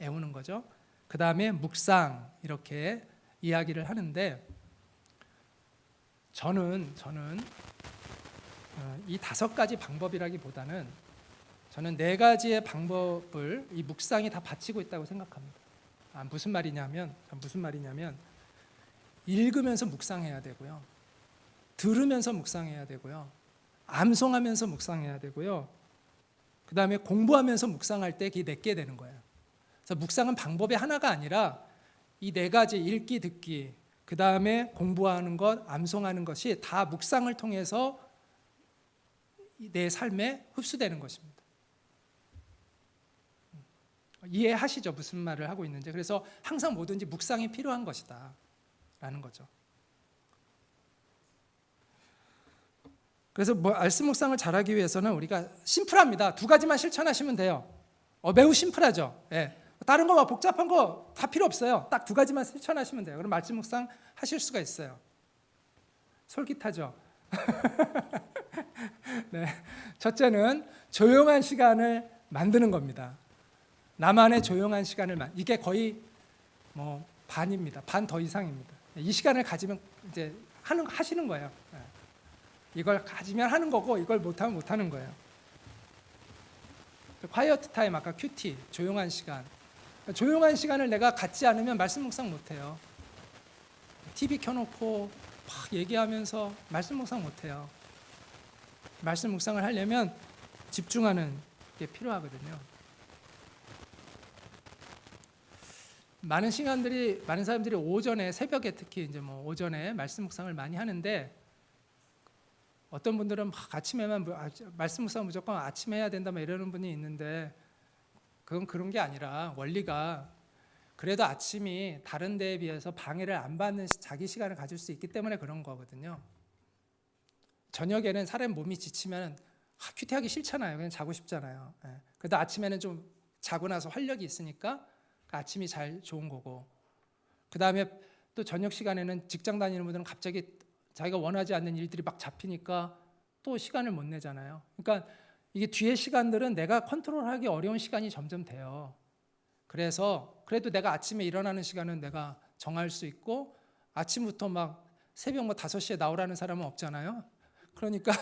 외우는 거죠. 그 다음에 묵상 이렇게 이야기를 하는데 저는 이 5가지 방법이라기보다는 저는 4가지의 방법을 이 묵상이 다 바치고 있다고 생각합니다. 무슨 말이냐면 읽으면서 묵상해야 되고요. 들으면서 묵상해야 되고요. 암송하면서 묵상해야 되고요. 그 다음에 공부하면서 묵상할 때 그게 내게 되는 거예요. 그래서 묵상은 방법이 하나가 아니라 이 4가지 읽기, 듣기, 그 다음에 공부하는 것, 암송하는 것이 다 묵상을 통해서 내 삶에 흡수되는 것입니다. 이해하시죠? 무슨 말을 하고 있는지. 그래서 항상 뭐든지 묵상이 필요한 것이다 라는 거죠. 그래서 말씀 묵상을 잘하기 위해서는 우리가 심플합니다. 2가지만 실천하시면 돼요. 매우 심플하죠. 예. 다른 거 막 복잡한 거 다 필요 없어요. 딱 2가지만 실천하시면 돼요. 그럼 말씀 묵상 하실 수가 있어요. 솔깃하죠. 네. 첫째는 조용한 시간을 만드는 겁니다. 나만의 조용한 시간을 이게 거의 반입니다. 반 더 이상입니다. 이 시간을 가지면 이제 하시는 거예요. 이걸 가지면 하는 거고 이걸 못하면 못하는 거예요. 콰이어트 타임, 아까 큐티, 조용한 시간. 조용한 시간을 내가 갖지 않으면 말씀 묵상 못해요. TV 켜놓고 막 얘기하면서 말씀 묵상 못해요. 말씀 묵상을 하려면 집중하는 게 필요하거든요. 많은 사람들이 오전에, 새벽에 특히 이제 오전에 말씀 묵상을 많이 하는데 어떤 분들은 막 아침에만 말씀 묵상 무조건 아침에 해야 된다 이러는 분이 있는데 그건 그런 게 아니라 원리가 그래도 아침이 다른 데에 비해서 방해를 안 받는 자기 시간을 가질 수 있기 때문에 그런 거거든요. 저녁에는 사람 몸이 지치면 큐티하기 싫잖아요. 그냥 자고 싶잖아요. 그래도 아침에는 좀 자고 나서 활력이 있으니까 아침이 잘 좋은 거고, 그 다음에 또 저녁 시간에는 직장 다니는 분들은 갑자기 자기가 원하지 않는 일들이 막 잡히니까 또 시간을 못 내잖아요. 그러니까 이게 뒤에 시간들은 내가 컨트롤하기 어려운 시간이 점점 돼요. 그래서 그래도 내가 아침에 일어나는 시간은 내가 정할 수 있고 아침부터 막 새벽 5시에 나오라는 사람은 없잖아요. 그러니까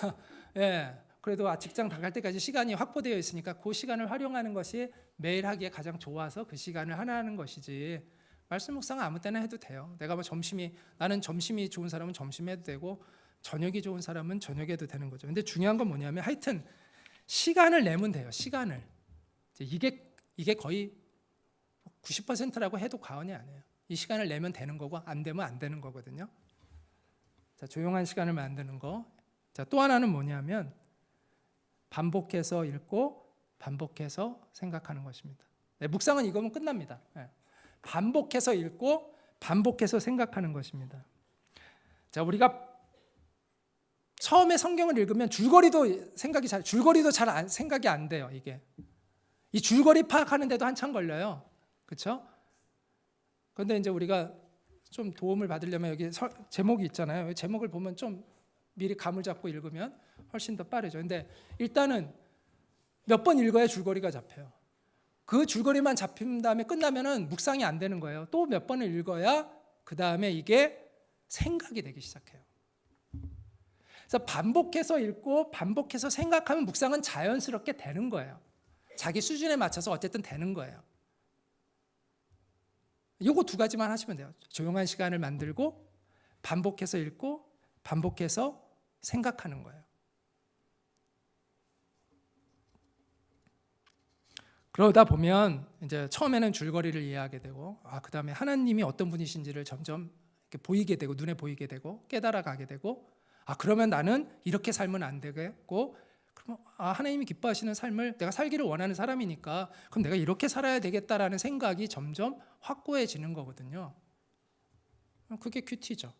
그래도 직장 다 갈 때까지 시간이 확보되어 있으니까 그 시간을 활용하는 것이 매일 하기에 가장 좋아서 그 시간을 하나 하는 것이지 말씀 묵상은 아무 때나 해도 돼요. 내가 나는 점심이 좋은 사람은 점심 해도 되고 저녁이 좋은 사람은 저녁 해도 되는 거죠. 근데 중요한 건 뭐냐면 하여튼 시간을 내면 돼요. 시간을. 이게 거의 90%라고 해도 과언이 아니에요. 이 시간을 내면 되는 거고 안 되면 안 되는 거거든요. 자, 조용한 시간을 만드는 거. 자, 또 하나는 뭐냐면 반복해서 읽고 반복해서 생각하는 것입니다. 묵상은 이거면 끝납니다. 반복해서 읽고 반복해서 생각하는 것입니다. 자, 우리가 처음에 성경을 읽으면 줄거리도 잘 생각이 안 돼요. 이게 이 줄거리 파악하는데도 한참 걸려요. 그렇죠? 그런데 이제 우리가 좀 도움을 받으려면 여기 제목이 있잖아요. 제목을 보면 좀 미리 감을 잡고 읽으면 훨씬 더 빠르죠. 근데 일단은 몇 번 읽어야 줄거리가 잡혀요. 그 줄거리만 잡힌 다음에 끝나면은 묵상이 안 되는 거예요. 또 몇 번을 읽어야 그 다음에 이게 생각이 되기 시작해요. 그래서 반복해서 읽고 반복해서 생각하면 묵상은 자연스럽게 되는 거예요. 자기 수준에 맞춰서 어쨌든 되는 거예요. 요거 두 가지만 하시면 돼요. 조용한 시간을 만들고 반복해서 읽고 반복해서 생각하는 거예요. 그러다 보면 이제 처음에는 줄거리를 이해하게 되고 그다음에 하나님이 어떤 분이신지를 점점 이렇게 보이게 되고 눈에 보이게 되고 깨달아가게 되고 그러면 나는 이렇게 살면 안 되겠고 그러면 하나님이 기뻐하시는 삶을 내가 살기를 원하는 사람이니까 그럼 내가 이렇게 살아야 되겠다라는 생각이 점점 확고해지는 거거든요. 그게 큐티죠.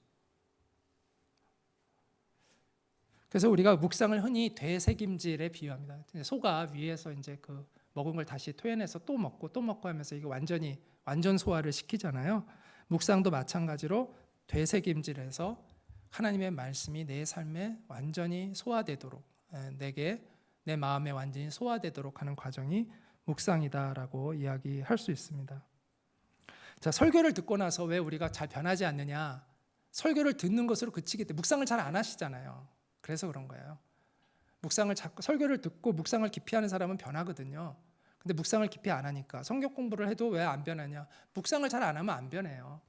그래서 우리가 묵상을 흔히 되새김질에 비유합니다. 소가 위에서 이제 그 먹은 걸 다시 토해내서 또 먹고 하면서 이게 완전 소화를 시키잖아요. 묵상도 마찬가지로 되새김질해서 하나님의 말씀이 내 삶에 완전히 소화되도록 내 마음에 완전히 소화되도록 하는 과정이 묵상이다라고 이야기할 수 있습니다. 자, 설교를 듣고 나서 왜 우리가 잘 변하지 않느냐? 설교를 듣는 것으로 그치기 때문에 묵상을 잘 안 하시잖아요. 그래서 그런 거예요. 설교를 듣고 묵상을 깊이 하는 사람은 변하거든요. 근데 묵상을 깊이 안 하니까 성경 공부를 해도 왜 안 변하냐? 묵상을 잘 안 하면 안 변해요.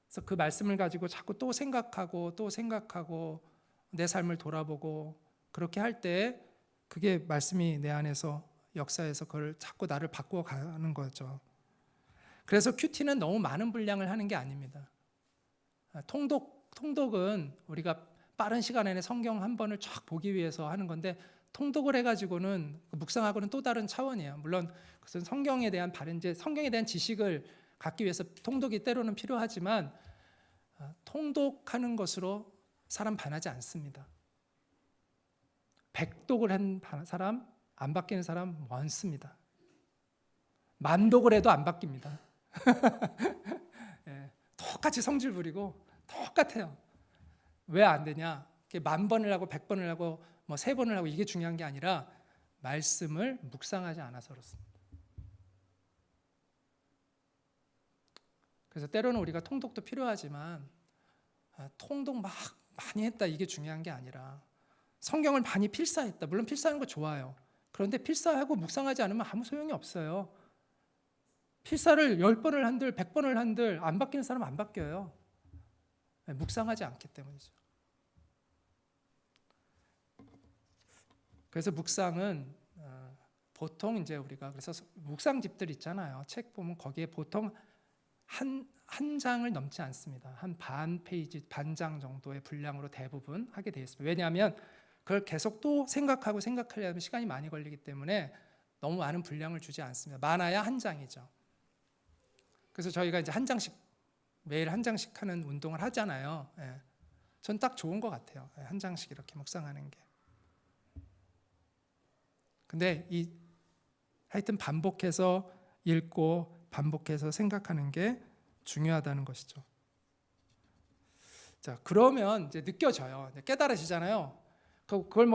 그래서 그 말씀을 가지고 자꾸 또 생각하고 내 삶을 돌아보고 그렇게 할 때 그게 말씀이 내 안에서 역사에서 그걸 자꾸 나를 바꾸어 가는 거죠. 그래서 큐티는 너무 많은 분량을 하는 게 아닙니다. 통독은 우리가 빠른 시간 안에 성경 한 번을 쫙 보기 위해서 하는 건데 통독을 해가지고는 묵상하고는 또 다른 차원이에요. 물론 그것은 성경에 대한 지식을 갖기 위해서 통독이 때로는 필요하지만 통독하는 것으로 사람 반하지 않습니다. 백독을 한 사람, 안 바뀌는 사람 많습니다. 만독을 해도 안 바뀝니다. 똑같이 성질 부리고 똑같아요. 왜 안 되냐? 10,000번을 하고 100번을 하고 3번을 하고 이게 중요한 게 아니라 말씀을 묵상하지 않아서 그렇습니다. 그래서 때로는 우리가 통독도 필요하지만 통독 막 많이 했다 이게 중요한 게 아니라 성경을 많이 필사했다. 물론 필사하는 거 좋아요. 그런데 필사하고 묵상하지 않으면 아무 소용이 없어요. 필사를 10번을 한들 100번을 한들 안 바뀌는 사람은 안 바뀌어요. 묵상하지 않기 때문이죠. 그래서 묵상은 보통 이제 우리가 그래서 묵상집들 있잖아요. 책 보면 거기에 보통 한 장을 넘지 않습니다. 한 반 페이지, 반 장 정도의 분량으로 대부분 하게 되어 있습니다. 왜냐하면 그걸 계속 또 생각하려면 시간이 많이 걸리기 때문에 너무 많은 분량을 주지 않습니다. 많아야 한 장이죠. 그래서 저희가 이제 매일 한 장씩 하는 운동을 하잖아요. 전 딱 좋은 것 같아요. 한 장씩 이렇게 묵상하는 게. 근데 하여튼 반복해서 읽고 반복해서 생각하는 게 중요하다는 것이죠. 자, 그러면 이제 느껴져요. 깨달아지잖아요. 그걸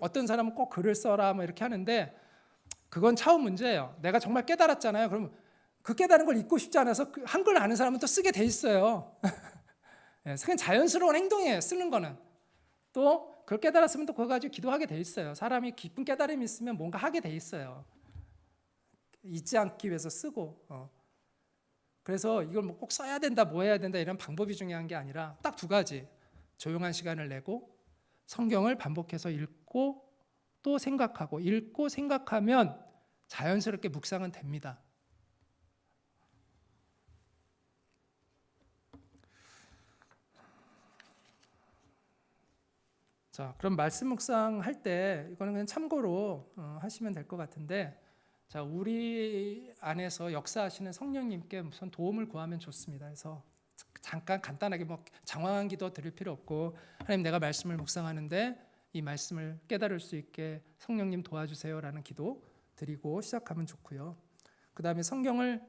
어떤 사람은 꼭 글을 써라 이렇게 하는데 그건 차원 문제예요. 내가 정말 깨달았잖아요. 그럼 그 깨달은 걸 잊고 싶지 않아서 한글 아는 사람은 또 쓰게 돼 있어요. 그냥 자연스러운 행동이에요. 쓰는 거는. 또 그걸 깨달았으면 또 그거 가지고 기도하게 돼 있어요. 사람이 깊은 깨달음이 있으면 뭔가 하게 돼 있어요. 잊지 않기 위해서 쓰고. 그래서 이걸 꼭 써야 된다, 뭐 해야 된다 이런 방법이 중요한 게 아니라 딱 두 가지. 조용한 시간을 내고 성경을 반복해서 읽고 또 생각하고 읽고 생각하면 자연스럽게 묵상은 됩니다. 자, 그럼 말씀 묵상할 때 이거는 그냥 참고로 하시면 될 것 같은데, 자, 우리 안에서 역사하시는 성령님께 무슨 도움을 구하면 좋습니다. 그래서 잠깐 간단하게 장황한 기도 드릴 필요 없고, 하나님 내가 말씀을 묵상하는데 이 말씀을 깨달을 수 있게 성령님 도와주세요라는 기도 드리고 시작하면 좋고요. 그 다음에 성경을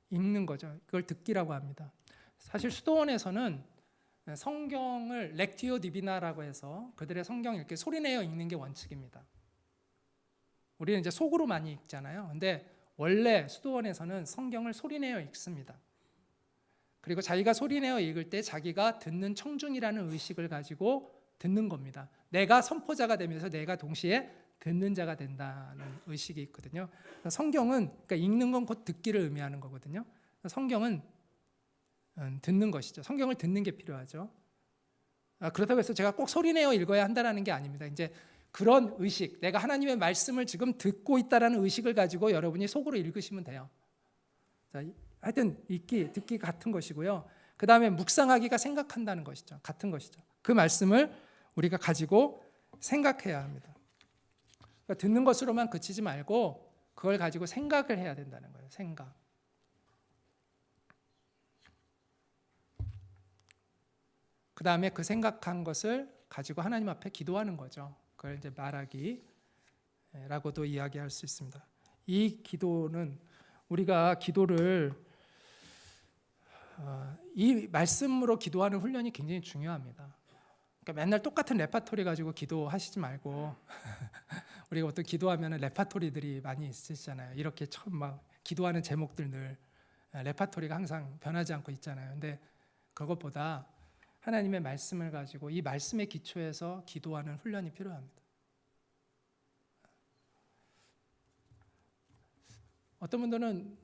읽는 거죠. 그걸 듣기라고 합니다. 사실 수도원에서는 성경을 렉티오 디비나라고 해서 그들의 성경 이렇게 소리내어 읽는 게 원칙입니다. 우리는 이제 속으로 많이 읽잖아요. 근데 원래 수도원에서는 성경을 소리내어 읽습니다. 그리고 자기가 소리내어 읽을 때 자기가 듣는 청중이라는 의식을 가지고 듣는 겁니다. 내가 선포자가 되면서 내가 동시에 듣는 자가 된다는 의식이 있거든요. 성경은 그러니까 읽는 건 곧 듣기를 의미하는 거거든요. 성경은 듣는 것이죠. 성경을 듣는 게 필요하죠. 그렇다고 해서 제가 꼭 소리내어 읽어야 한다는 게 아닙니다. 이제 그런 의식, 내가 하나님의 말씀을 지금 듣고 있다라는 의식을 가지고 여러분이 속으로 읽으시면 돼요. 자, 하여튼 읽기, 듣기 같은 것이고요. 그 다음에 묵상하기가 생각한다는 것이죠. 같은 것이죠. 그 말씀을 우리가 가지고 생각해야 합니다. 그러니까 듣는 것으로만 그치지 말고 그걸 가지고 생각을 해야 된다는 거예요. 생각. 그 다음에 그 생각한 것을 가지고 하나님 앞에 기도하는 거죠. 그걸 이제 말하기라고도 이야기할 수 있습니다. 이 기도는 우리가 기도를 이 말씀으로 기도하는 훈련이 굉장히 중요합니다. 그러니까 맨날 똑같은 레파토리 가지고 기도하시지 말고 우리가 어떤 기도하면 레파토리들이 많이 있으시잖아요. 이렇게 처음 막 기도하는 제목들 늘 레파토리가 항상 변하지 않고 있잖아요. 근데 그것보다 하나님의 말씀을 가지고 이 말씀의 기초에서 기도하는 훈련이 필요합니다. 어떤 분들은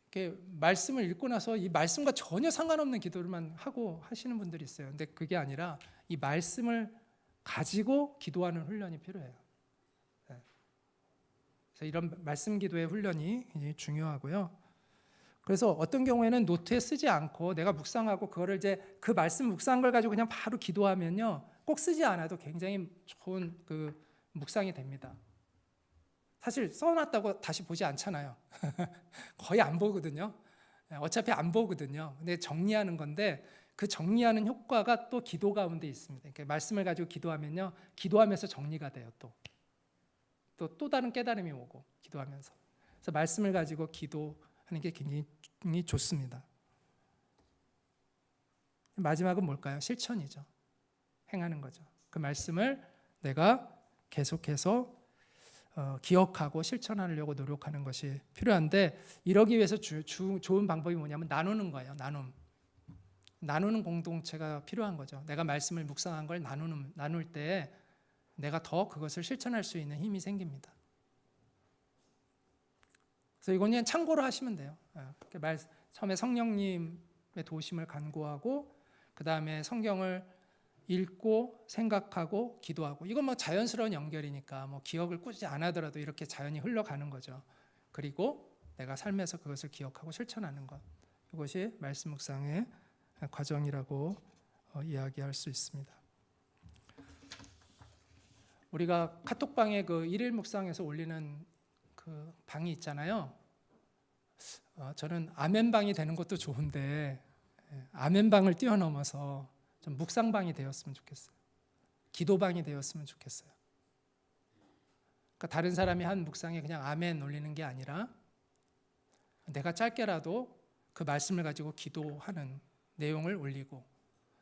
이렇게 말씀을 읽고 나서 이 말씀과 전혀 상관없는 기도를만 하고 하시는 분들이 있어요. 근데 그게 아니라 이 말씀을 가지고 기도하는 훈련이 필요해요. 그래서 이런 말씀 기도의 훈련이 굉장히 중요하고요. 그래서 어떤 경우에는 노트에 쓰지 않고 내가 묵상하고 그거를 이제 그 말씀 묵상한 걸 가지고 그냥 바로 기도하면요, 꼭 쓰지 않아도 굉장히 좋은 그 묵상이 됩니다. 사실 써놨다고 다시 보지 않잖아요. 거의 안 보거든요. 어차피 안 보거든요. 근데 정리하는 건데 그 정리하는 효과가 또 기도 가운데 있습니다. 그러니까 말씀을 가지고 기도하면요, 기도하면서 정리가 돼요. 또 다른 깨달음이 오고 기도하면서. 그래서 말씀을 가지고 기도하는 게 굉장히 좋습니다. 마지막은 뭘까요? 실천이죠. 행하는 거죠. 그 말씀을 내가 계속해서 기억하고 실천하려고 노력하는 것이 필요한데, 이러기 위해서 좋은 방법이 뭐냐면 나누는 거예요. 나누는 공동체가 필요한 거죠. 내가 말씀을 묵상한 걸 나눌 때 내가 더 그것을 실천할 수 있는 힘이 생깁니다. 그래서 이건 그냥 참고로 하시면 돼요. 처음에 성령님의 도우심을 간구하고 그 다음에 성경을 읽고 생각하고 기도하고, 이건 뭐 자연스러운 연결이니까 뭐 기억을 꾸준히 안 하더라도 이렇게 자연히 흘러가는 거죠. 그리고 내가 삶에서 그것을 기억하고 실천하는 것, 이것이 말씀 묵상의 과정이라고 이야기할 수 있습니다. 우리가 카톡방에 그 일일 묵상에서 올리는 그 방이 있잖아요. 저는 아멘방이 되는 것도 좋은데 아멘방을 뛰어넘어서 좀 묵상방이 되었으면 좋겠어요. 기도방이 되었으면 좋겠어요. 그러니까 다른 사람이 한 묵상에 그냥 아멘 올리는 게 아니라 내가 짧게라도 그 말씀을 가지고 기도하는 내용을 올리고,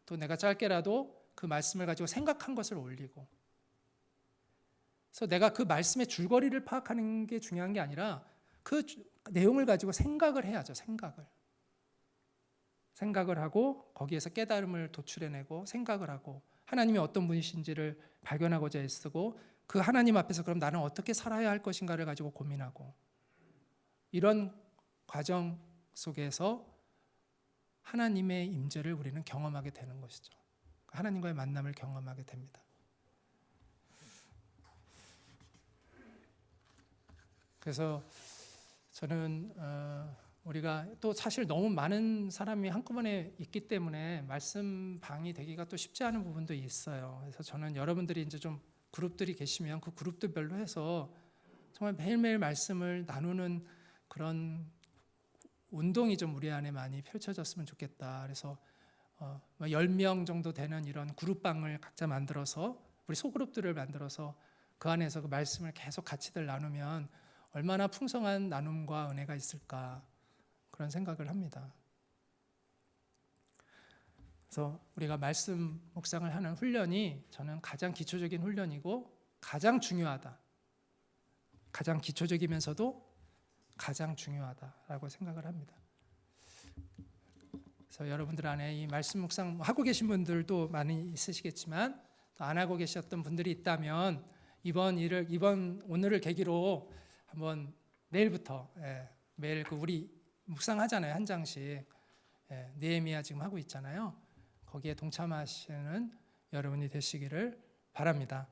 또 내가 짧게라도 그 말씀을 가지고 생각한 것을 올리고, 그래서 내가 그 말씀의 줄거리를 파악하는 게 중요한 게 아니라 그 내용을 가지고 생각을 해야죠. 생각을 하고 거기에서 깨달음을 도출해내고 생각을 하고 하나님이 어떤 분이신지를 발견하고자 애쓰고 그 하나님 앞에서 그럼 나는 어떻게 살아야 할 것인가를 가지고 고민하고, 이런 과정 속에서 하나님의 임재를 우리는 경험하게 되는 것이죠. 하나님과의 만남을 경험하게 됩니다. 그래서 저는 우리가 또 사실 너무 많은 사람이 한꺼번에 있기 때문에 말씀 방이 되기가 또 쉽지 않은 부분도 있어요. 그래서 저는 여러분들이 이제 좀 그룹들이 계시면 그 그룹들별로 해서 정말 매일매일 말씀을 나누는 그런 운동이 좀 우리 안에 많이 펼쳐졌으면 좋겠다. 그래서 10명 정도 되는 이런 그룹방을 각자 만들어서 우리 소그룹들을 만들어서 그 안에서 그 말씀을 계속 같이들 나누면 얼마나 풍성한 나눔과 은혜가 있을까, 그런 생각을 합니다. 그래서 우리가 말씀 묵상을 하는 훈련이 저는 가장 기초적인 훈련이고 가장 중요하다. 가장 기초적이면서도 가장 중요하다라고 생각을 합니다. 그래서 여러분들 안에 이 말씀 묵상 하고 계신 분들도 많이 있으시겠지만 또 안 하고 계셨던 분들이 있다면 오늘을 계기로 한번 내일부터 매일 우리 묵상하잖아요. 한 장씩. 느헤미야 지금 하고 있잖아요. 거기에 동참하시는 여러분이 되시기를 바랍니다.